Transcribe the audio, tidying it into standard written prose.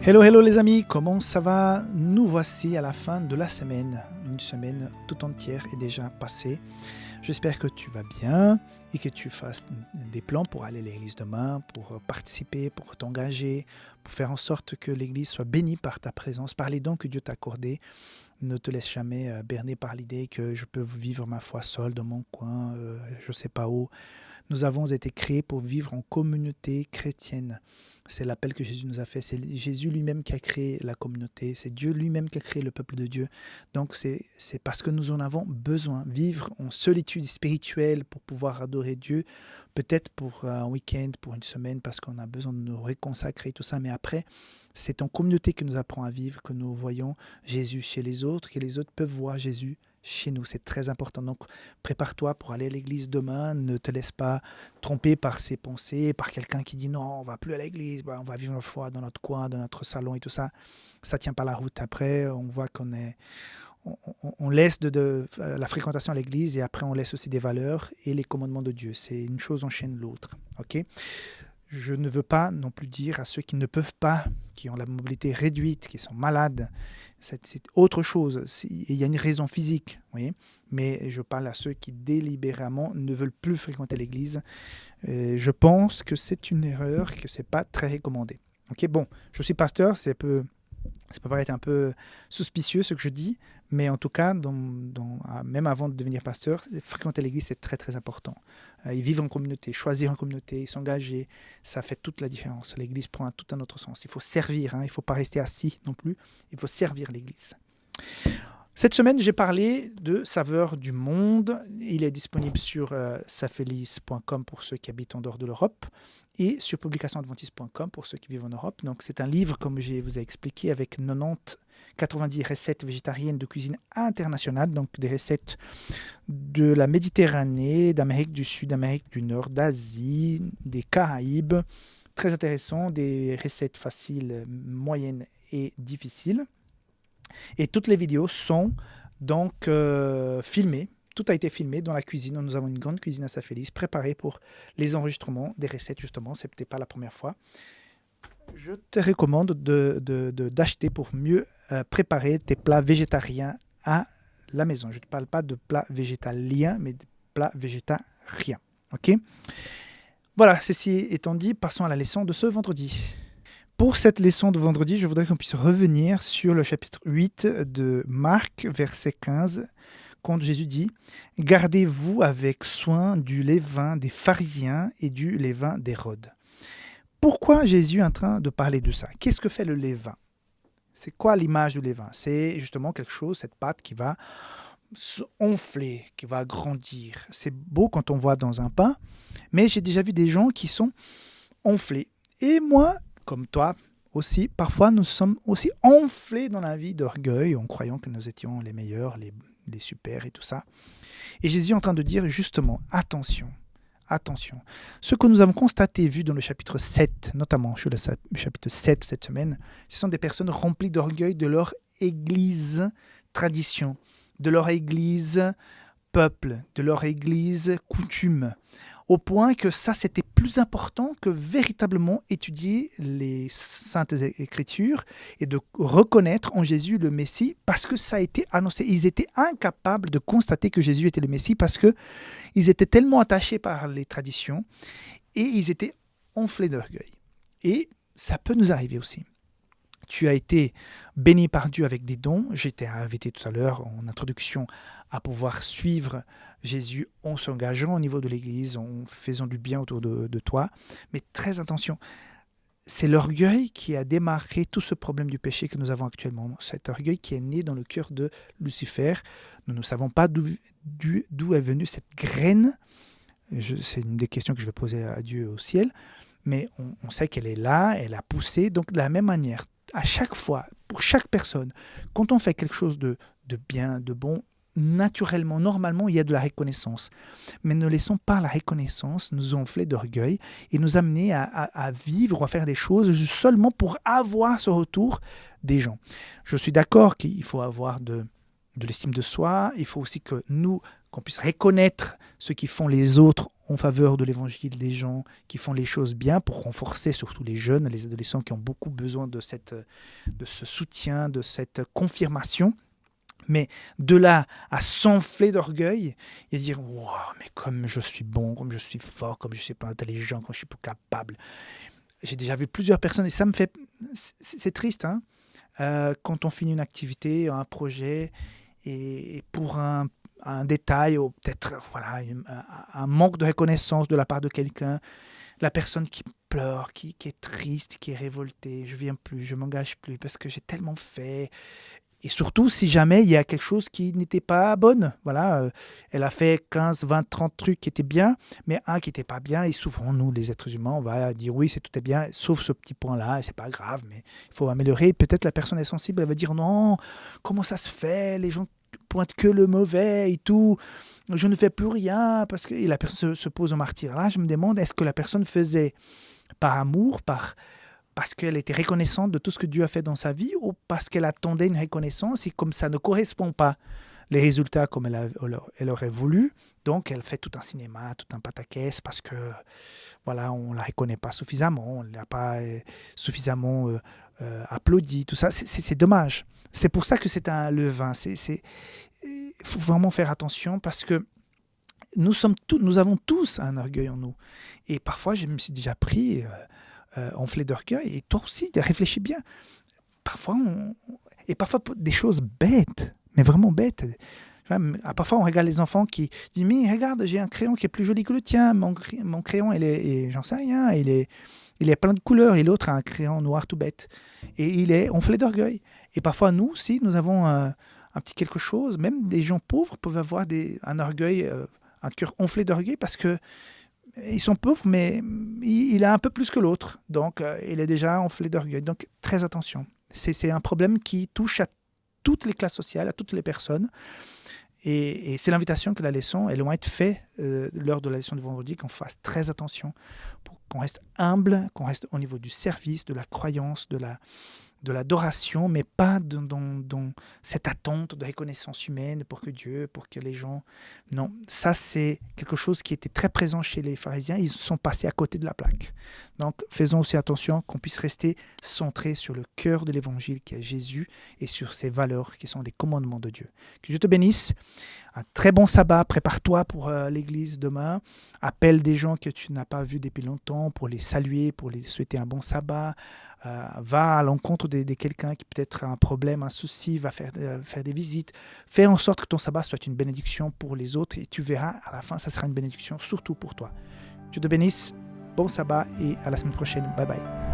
Hello, hello les amis, comment ça va? Nous voici à la fin de la semaine. Une semaine tout entière est déjà passée. J'espère que tu vas bien et que tu fasses des plans pour aller à l'église demain, pour participer, pour t'engager, pour faire en sorte que l'église soit bénie par ta présence, par les dons que Dieu t'a accordés. Ne te laisse jamais berner par l'idée que je peux vivre ma foi seul dans mon coin, je ne sais pas où. Nous avons été créés pour vivre en communauté chrétienne. C'est l'appel que Jésus nous a fait. C'est Jésus lui-même qui a créé la communauté. C'est Dieu lui-même qui a créé le peuple de Dieu. Donc c'est parce que nous en avons besoin. Vivre en solitude spirituelle pour pouvoir adorer Dieu. Peut-être pour un week-end, pour une semaine, parce qu'on a besoin de nous reconsacrer, tout ça. Mais après, c'est en communauté que nous apprend à vivre, que nous voyons Jésus chez les autres, que les autres peuvent voir Jésus chez nous. C'est très important. Donc, prépare-toi pour aller à l'église demain. Ne te laisse pas tromper par ses pensées, par quelqu'un qui dit non, on va plus à l'église, on va vivre notre foi dans notre coin, dans notre salon et tout ça. Ça tient pas la route. Après, on voit on laisse la fréquentation à l'église et après on laisse aussi des valeurs et les commandements de Dieu. C'est une chose enchaîne l'autre. Ok ? Je ne veux pas non plus dire à ceux qui ne peuvent pas, qui ont la mobilité réduite, qui sont malades, c'est autre chose. Il y a une raison physique, vous voyez, mais je parle à ceux qui délibérément ne veulent plus fréquenter l'église. Je pense que c'est une erreur, que ce n'est pas très recommandé. Okay, bon, je suis pasteur, ça peut paraître un peu suspicieux ce que je dis, mais en tout cas, même avant de devenir pasteur, fréquenter l'église, c'est très très important. Et vivre en communauté, choisir en communauté, s'engager, ça fait toute la différence. L'église prend tout un autre sens. Il faut servir, il ne faut pas rester assis non plus, il faut servir l'église. Cette semaine, j'ai parlé de Saveurs du monde. Il est disponible sur safelis.com pour ceux qui habitent en dehors de l'Europe et sur publicationadventiste.com pour ceux qui vivent en Europe. Donc, c'est un livre, comme je vous ai expliqué, avec 90 recettes végétariennes de cuisine internationale, donc des recettes de la Méditerranée, d'Amérique du Sud, d'Amérique du Nord, d'Asie, des Caraïbes. Très intéressant, des recettes faciles, moyennes et difficiles. Et toutes les vidéos sont donc filmées. Tout a été filmé dans la cuisine. Nous avons une grande cuisine à Safelis, préparée pour les enregistrements des recettes, justement. Ce n'était pas la première fois. Je te recommande d'acheter pour mieux préparer tes plats végétariens à la maison. Je ne parle pas de plats végétaliens, mais de plats végétariens. OK ? Voilà, ceci étant dit, passons à la leçon de ce vendredi. Pour cette leçon de vendredi, je voudrais qu'on puisse revenir sur le chapitre 8 de Marc, verset 15, quand Jésus dit « Gardez-vous avec soin du levain des pharisiens et du levain d'Hérode ». Pourquoi Jésus est en train de parler de ça? Qu'est-ce que fait le levain? C'est quoi l'image du levain? C'est justement quelque chose, cette pâte qui va s'enfler, qui va grandir. C'est beau quand on voit dans un pain, mais j'ai déjà vu des gens qui sont enflés. Et moi, comme toi aussi, parfois nous sommes aussi enflés dans la vie d'orgueil en croyant que nous étions les meilleurs, les super et tout ça. Et Jésus est en train de dire justement, attention. Ce que nous avons constaté, vu dans le chapitre 7, notamment sur le chapitre 7 cette semaine, ce sont des personnes remplies d'orgueil de leur église tradition, de leur église peuple, de leur église coutume. Au point que ça, c'était plus important que véritablement étudier les saintes écritures et de reconnaître en Jésus le Messie parce que ça a été annoncé. Ils étaient incapables de constater que Jésus était le Messie parce qu'ils étaient tellement attachés par les traditions et ils étaient enflés d'orgueil. Et ça peut nous arriver aussi. Tu as été béni par Dieu avec des dons. J'étais invité tout à l'heure en introduction à pouvoir suivre Jésus en s'engageant au niveau de l'Église, en faisant du bien autour de toi. Mais très attention, c'est l'orgueil qui a démarré tout ce problème du péché que nous avons actuellement. Cet orgueil qui est né dans le cœur de Lucifer. Nous ne savons pas d'où est venue cette graine. C'est une des questions que je vais poser à Dieu au ciel. Mais on sait qu'elle est là, elle a poussé. Donc de la même manière, à chaque fois, pour chaque personne, quand on fait quelque chose de bien, de bon, naturellement, normalement, il y a de la reconnaissance. Mais ne laissons pas la reconnaissance nous enfler d'orgueil et nous amener à vivre ou à faire des choses seulement pour avoir ce retour des gens. Je suis d'accord qu'il faut avoir de l'estime de soi. Il faut aussi que nous, qu'on puisse reconnaître ce qui font les autres en faveur de l'évangile, les gens qui font les choses bien pour renforcer surtout les jeunes, les adolescents qui ont beaucoup besoin de ce soutien, de cette confirmation. Mais de là à s'enfler d'orgueil et dire wow, mais comme je suis bon, comme je suis fort, comme je ne suis pas intelligent, comme je suis pas capable. J'ai déjà vu plusieurs personnes et ça me fait. C'est triste, hein, quand on finit une activité, un projet, et pour un détail ou peut-être voilà, un manque de reconnaissance de la part de quelqu'un, la personne qui pleure, qui est triste, qui est révoltée, je ne viens plus, je ne m'engage plus parce que j'ai tellement fait. Et surtout, si jamais il y a quelque chose qui n'était pas bonne. Voilà, elle a fait 15, 20, 30 trucs qui étaient bien, mais un qui n'était pas bien. Et souvent, nous, les êtres humains, on va dire oui, tout est bien, sauf ce petit point-là, et c'est pas grave, mais il faut améliorer. Peut-être la personne est sensible, elle va dire non, comment ça se fait? Les gens pointent que le mauvais et tout. Je ne fais plus rien. Parce que... Et la personne se pose au martyr. Là, je me demande, est-ce que la personne faisait par amour, parce qu'elle était reconnaissante de tout ce que Dieu a fait dans sa vie ou parce qu'elle attendait une reconnaissance et comme ça ne correspond pas les résultats comme elle aurait voulu, donc elle fait tout un cinéma, tout un pataquès parce que voilà, on ne la reconnaît pas suffisamment, on ne l'a pas suffisamment applaudi, tout ça, c'est dommage. C'est pour ça que c'est un levain. Il faut vraiment faire attention parce que nous avons tous un orgueil en nous. Et parfois, je me suis déjà pris... enflé d'orgueil, et toi aussi, réfléchis bien. Parfois, parfois des choses bêtes, mais vraiment bêtes. Parfois, on regarde les enfants qui disent « Mais regarde, j'ai un crayon qui est plus joli que le tien, mon crayon, j'en sais rien, il est plein de couleurs, et l'autre a un crayon noir tout bête. » Et il est enflé d'orgueil. Et parfois, nous aussi, nous avons un petit quelque chose, même des gens pauvres peuvent avoir un orgueil, un cœur enflé d'orgueil, parce que ils sont pauvres, mais il a un peu plus que l'autre. Donc, il est déjà enflé d'orgueil. Donc, très attention. C'est un problème qui touche à toutes les classes sociales, à toutes les personnes. Et c'est l'invitation que la leçon, elles vont être faites lors de la leçon de vendredi, qu'on fasse très attention, pour qu'on reste humble, qu'on reste au niveau du service, de la croyance, de l'adoration, mais pas dans cette attente de reconnaissance humaine pour que les gens... Non, ça c'est quelque chose qui était très présent chez les pharisiens. Ils sont passés à côté de la plaque. Donc faisons aussi attention qu'on puisse rester centré sur le cœur de l'évangile qui est Jésus et sur ses valeurs qui sont les commandements de Dieu. Que Dieu te bénisse. Un très bon sabbat. Prépare-toi pour l'église demain. Appelle des gens que tu n'as pas vus depuis longtemps pour les saluer, pour les souhaiter un bon sabbat. Va à l'encontre de quelqu'un qui peut-être a un problème, un souci, va faire des visites. Fais en sorte que ton sabbat soit une bénédiction pour les autres et tu verras, à la fin, ça sera une bénédiction surtout pour toi. Dieu te bénisse, bon sabbat et à la semaine prochaine. Bye bye.